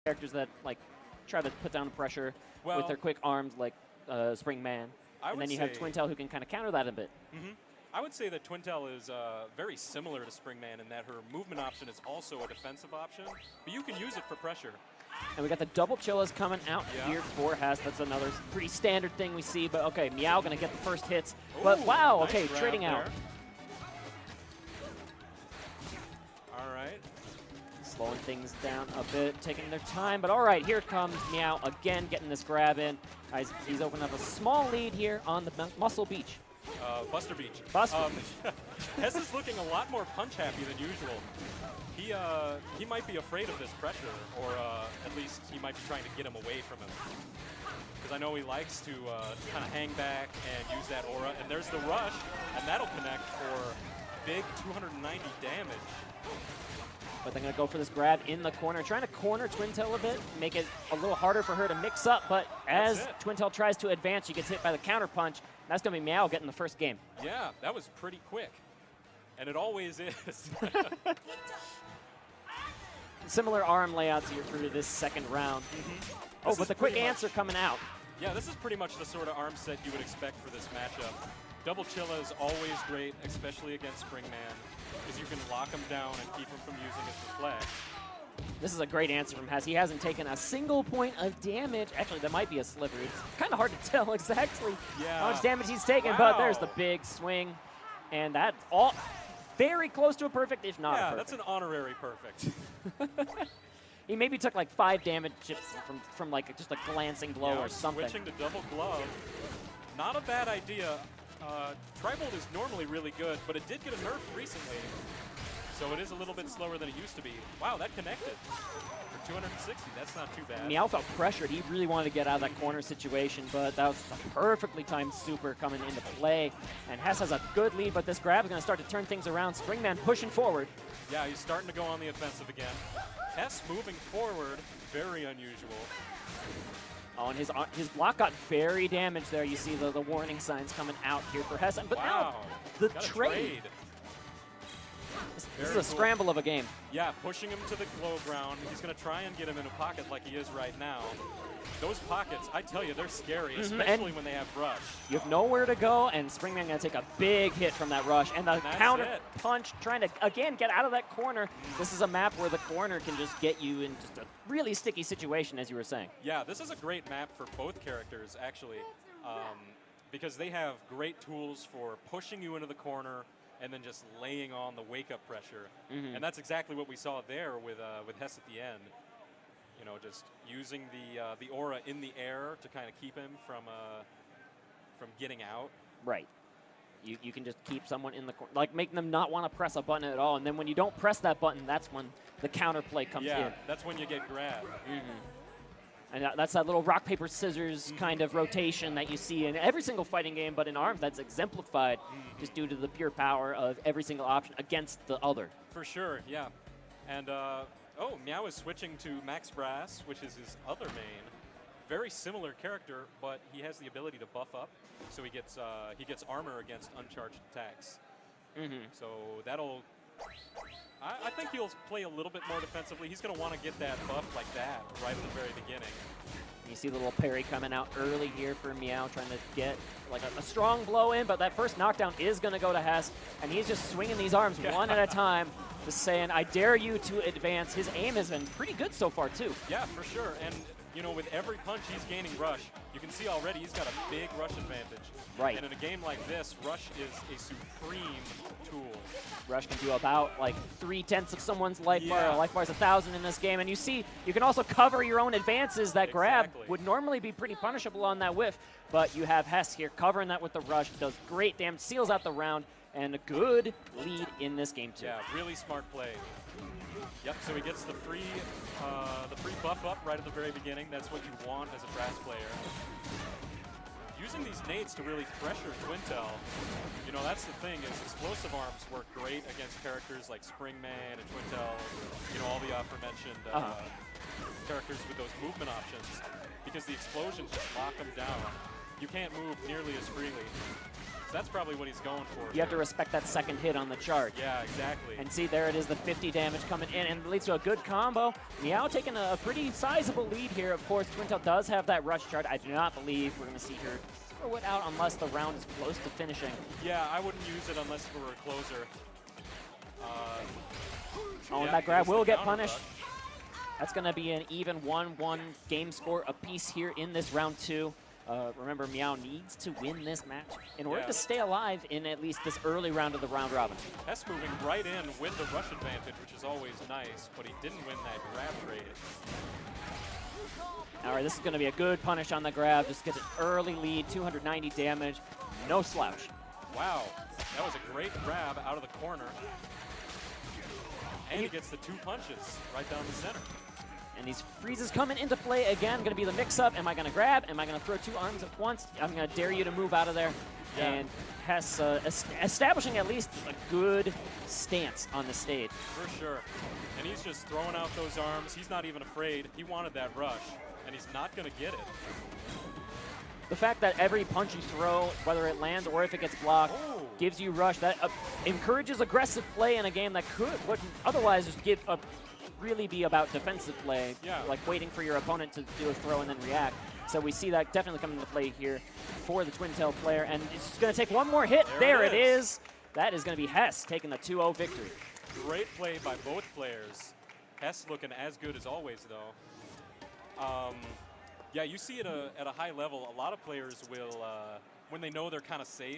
characters that like try to put down the pressure with their quick arms, like Spring Man. And then you have Twintelle who can kind of counter that a bit. I would say that Twintelle is very similar to Springman in that her movement option is also a defensive option, but you can use it for pressure. And we got the double chillas coming out here for Hess. That's another pretty standard thing we see, but okay, Meow gonna get the first hits. Ooh, but wow, nice okay, trading out. All right. Slowing things down a bit, taking their time, but all right, here comes Meow again, getting this grab in. He's opening up a small lead here on the Muscle Beach. Buster Beach. Buster Beach. Hess is looking a lot more punch happy than usual. He might be afraid of this pressure, or at least he might be trying to get him away from him. Because I know he likes to kind of hang back and use that aura. And there's the rush, and that'll connect for big 290 damage. But they're going to go for this grab in the corner, trying to corner Twintelle a bit, make it a little harder for her to mix up. But as Twintelle tries to advance, she gets hit by the counter punch. That's going to be Meow getting the first game. Yeah, that was pretty quick. And it always is. Similar arm layouts here through this second round. Oh, but the quick answer coming out. Yeah, this is pretty much the sort of arm set you would expect for this matchup. Double Chilla is always great, especially against Springman, because you can lock him down and keep him from using his reflect. This is a great answer from Hess. He hasn't taken a single point of damage. Actually, that might be a sliver. It's kind of hard to tell exactly how much damage he's taken, but there's the big swing. And that's all very close to a perfect, if not a perfect. That's an honorary perfect. He maybe took like 5 damage chips from like just a glancing blow or something. Switching to double glove, not a bad idea. Tribolt is normally really good, but it did get a nerf recently, so it is a little bit slower than it used to be. Wow, that connected for 260. That's not too bad. Meow felt pressured. He really wanted to get out of that corner situation, but that was a perfectly timed super coming into play. And Hess has a good lead, but this grab is going to start to turn things around. Springman pushing forward. Yeah, he's starting to go on the offensive again. Hess moving forward, very unusual. Oh, and his block got very damaged there. You see the warning signs coming out here for Hess. But now the trade. This is a scramble of a game. Yeah, pushing him to the glow ground. He's going to try and get him in a pocket like he is right now. Those pockets, I tell you, they're scary, especially when they have rush. You have nowhere to go, and Springman going to take a big hit from that rush. And the counter punch, trying to, again, get out of that corner. This is a map where the corner can just get you in just a really sticky situation, as you were saying. Yeah, this is a great map for both characters, actually, because they have great tools for pushing you into the corner and then just laying on the wake-up pressure. And that's exactly what we saw there with Hess at the end. You know, just using the aura in the air to kind of keep him from getting out. Right. You can just keep someone in the corner, like making them not want to press a button at all. And then when you don't press that button, that's when the counterplay comes in. Yeah, that's when you get grabbed. And that's that little rock, paper, scissors kind of rotation that you see in every single fighting game, but in ARMS that's exemplified just due to the pure power of every single option against the other. For sure, yeah. And oh, Meow is switching to Max Brass, which is his other main. Very similar character, but he has the ability to buff up, so he gets armor against uncharged attacks. So that'll. I think he'll play a little bit more defensively. He's going to want to get that buff like that right at the very beginning. You see the little parry coming out early here for Meow, trying to get like a strong blow in, but that first knockdown is going to go to Hess, and he's just swinging these arms one at a time, just saying, I dare you to advance. His aim has been pretty good so far, too. Yeah, for sure. And, you know, with every punch he's gaining rush, you can see already he's got a big rush advantage. Right. And in a game like this, rush is a supreme tool. Rush can do about like 3/10 of someone's life bar. Life bar is 1,000 in this game. And you see, you can also cover your own advances. That grab would normally be pretty punishable on that whiff, but you have Hess here covering that with the rush. Does great damage, seals out the round, and a good lead in this game too. Yeah, really smart play. Yep, so he gets the free buff up right at the very beginning. That's what you want as a brass player. Using these nades to really pressure Twintelle, you know, that's the thing, is explosive arms work great against characters like Springman and Twintelle, you know, all the aforementioned characters with those movement options, because the explosions just lock them down. You can't move nearly as freely. So that's probably what he's going for. You have to respect that second hit on the charge. Yeah, exactly. And see, there it is, the 50 damage coming in, and it leads to a good combo. Meow taking a pretty sizable lead here. Of course, Twintelle does have that rush charge. I do not believe we're going to see her throw it out unless the round is close to finishing. Yeah, I wouldn't use it unless we were a closer. And yeah, that grab will get counter punished. rush. That's going to be an even 1-1 game score apiece here in this round 2. Remember, Meow needs to win this match in order to stay alive in at least this early round of the round robin. Hess moving right in with the rush advantage, which is always nice, but he didn't win that grab trade. All right, this is going to be a good punish on the grab. Just gets an early lead, 290 damage, no slouch. Wow, that was a great grab out of the corner. And he gets the 2 punches right down the center. And these freezes coming into play again. Going to be the mix-up. Am I going to grab? Am I going to throw 2 arms at once? I'm going to dare you to move out of there. Yeah. And Hess establishing at least a good stance on the stage. For sure. And he's just throwing out those arms. He's not even afraid. He wanted that rush, and he's not going to get it. The fact that every punch you throw, whether it lands or if it gets blocked, gives you rush. That encourages aggressive play in a game that would otherwise just really be about defensive play, like waiting for your opponent to do a throw and then react. So we see that definitely come into play here for the Twintelle player, and it's just going to take one more hit. There it is. That is going to be Hess taking the 2-0 victory. Great play by both players. Hess looking as good as always, though. Yeah, you see it at a high level, a lot of players will, when they know they're kind of safe,